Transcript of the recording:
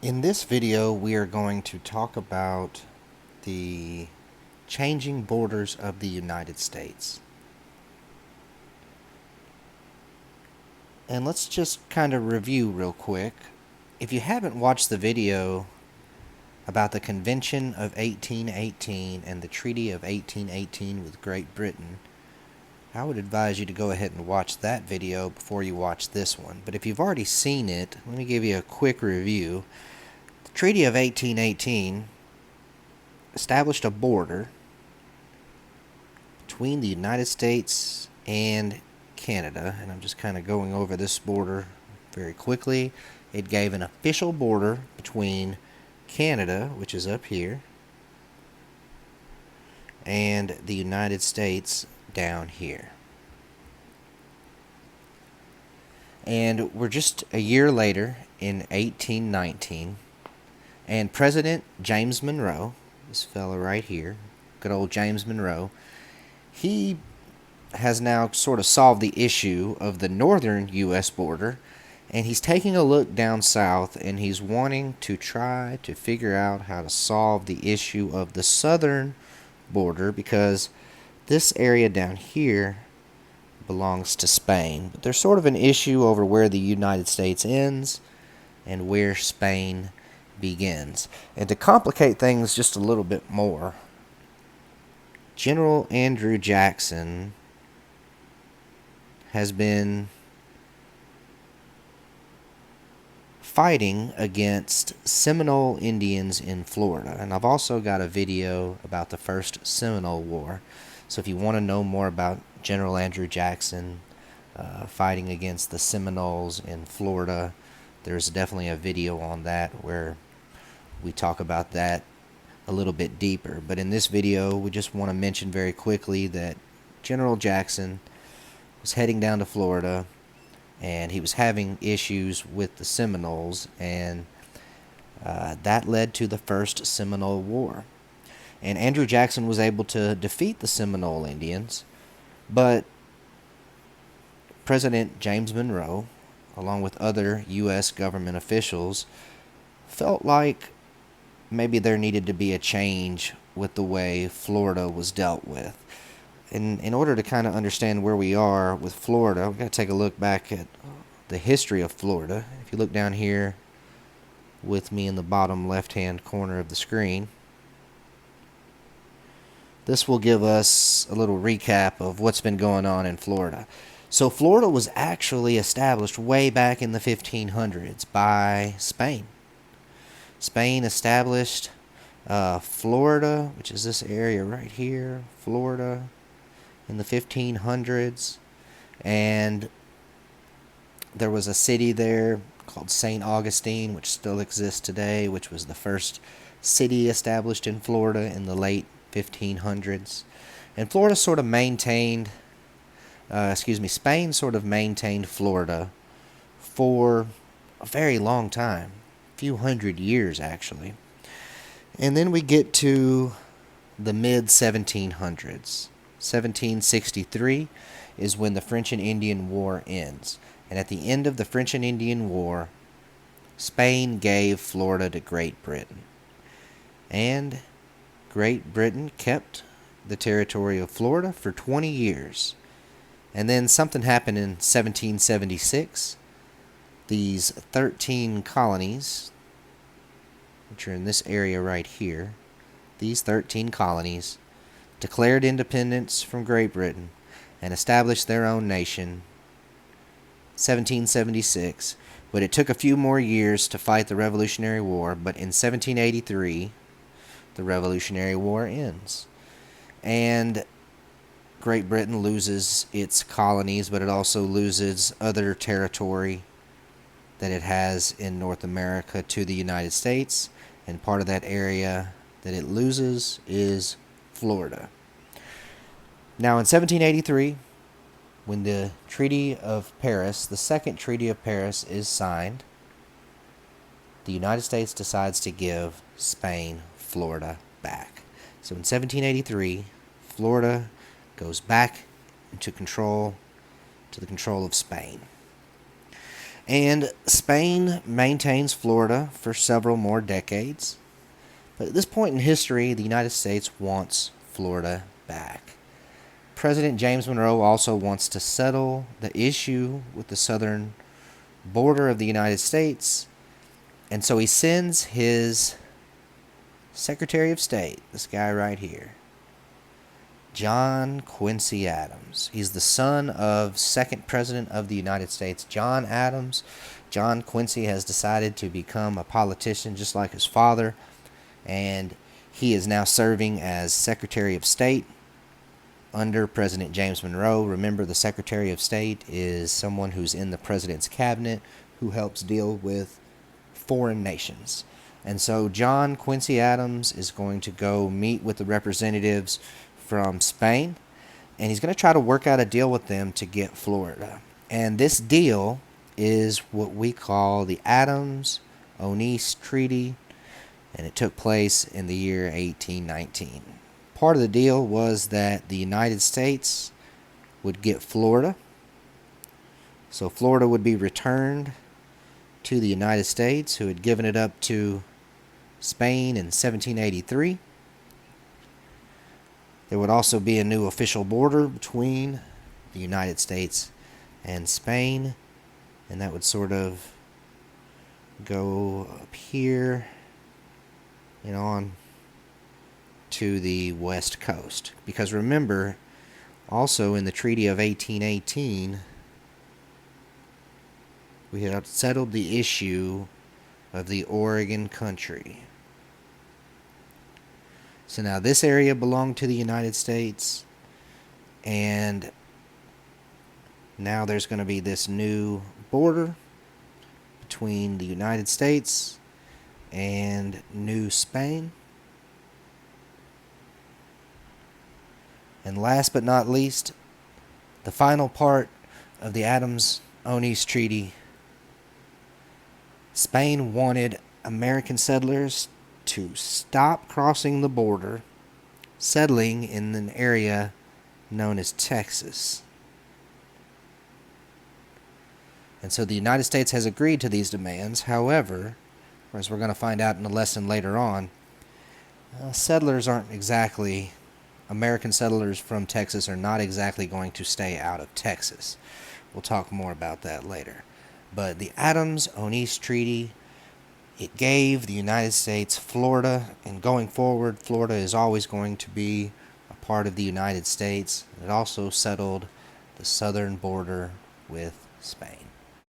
In this video, we are going to talk about the changing borders of the United States. And let's just kind of review real quick. If you haven't watched the video about the Convention of 1818 and the Treaty of 1818 with Great Britain, I would advise you to go ahead and watch that video before you watch this one. But if you've already seen it, let me give you a quick review. The Treaty of 1818 established a border between the United States and Canada, and I'm just kind of going over this border very quickly. It gave an official border between Canada, which is up here, and the United States down here. And we're just a year later in 1819, and President James Monroe, this fella right here, good old James Monroe, he has now sort of solved the issue of the northern U.S. border, and he's taking a look down south, and he's wanting to try to figure out how to solve the issue of the southern border, because this area down here belongs to Spain. But there's sort of an issue over where the United States ends and where Spain begins. And to complicate things just a little bit more, General Andrew Jackson has been fighting against Seminole Indians in Florida. And I've also got a video about the first Seminole War. So if you want to know more about General Andrew Jackson fighting against the Seminoles in Florida, there's definitely a video on that where we talk about that a little bit deeper. But in this video, we just want to mention very quickly that General Jackson was heading down to Florida, and he was having issues with the Seminoles, and that led to the first Seminole War. And Andrew Jackson was able to defeat the Seminole Indians, but President James Monroe, along with other U.S. government officials, felt like maybe there needed to be a change with the way Florida was dealt with. And in order to kind of understand where we are with Florida, we've got to take a look back at the history of Florida. If you look down here with me in the bottom left-hand corner of the screen, this will give us a little recap of what's been going on in Florida. So Florida was actually established way back in the 1500s by Spain. Spain established Florida, which is this area right here, Florida, in the 1500s, and there was a city there called St. Augustine, which still exists today, which was the first city established in Florida in the late 1500s. And Florida sort of maintained, Spain sort of maintained Florida for a very long time, a few hundred years actually. And then we get to the mid 1700s. 1763 is when the French and Indian War ends. And at the end of the French and Indian War, Spain gave Florida to Great Britain. And Great Britain kept the territory of Florida for 20 years. And then something happened in 1776. These 13 colonies, which are in this area right here, these 13 colonies declared independence from Great Britain and established their own nation, 1776. But it took a few more years to fight the Revolutionary War. But in 1783, the Revolutionary War ends. And Great Britain loses its colonies, but it also loses other territory that it has in North America to the United States. And part of that area that it loses is Florida. Now in 1783, when the Treaty of Paris, the Second Treaty of Paris, is signed, the United States decides to give Spain Florida back. So in 1783, Florida goes back into the control of Spain. And Spain maintains Florida for several more decades. But at this point in history, the United States wants Florida back. President James Monroe also wants to settle the issue with the southern border of the United States, and so he sends his Secretary of State, this guy right here, John Quincy Adams. He's the son of second President of the United States, John Adams. John Quincy has decided to become a politician just like his father, and he is now serving as Secretary of State under President James Monroe. Remember, the Secretary of State is someone who's in the President's cabinet who helps deal with foreign nations. And so John Quincy Adams is going to go meet with the representatives from Spain, and he's going to try to work out a deal with them to get Florida. And this deal is what we call the Adams-Onis Treaty, and it took place in the year 1819. Part of the deal was that the United States would get Florida. So Florida would be returned to the United States, who had given it up to Spain in 1783. There would also be a new official border between the United States and Spain, and that would sort of go up here and on to the west coast. Because remember, also in the Treaty of 1818, we had settled the issue of the Oregon Country. So now this area belonged to the United States, and now there's going to be this new border between the United States and New Spain. And last but not least, the final part of the Adams-Onis Treaty. Spain wanted American settlers to stop crossing the border, settling in an area known as Texas. And so the United States has agreed to these demands. However, as we're going to find out in a lesson later on, American settlers from Texas are not exactly going to stay out of Texas. We'll talk more about that later. But the Adams-Onis Treaty, it gave the United States Florida, and going forward, Florida is always going to be a part of the United States. It also settled the southern border with Spain.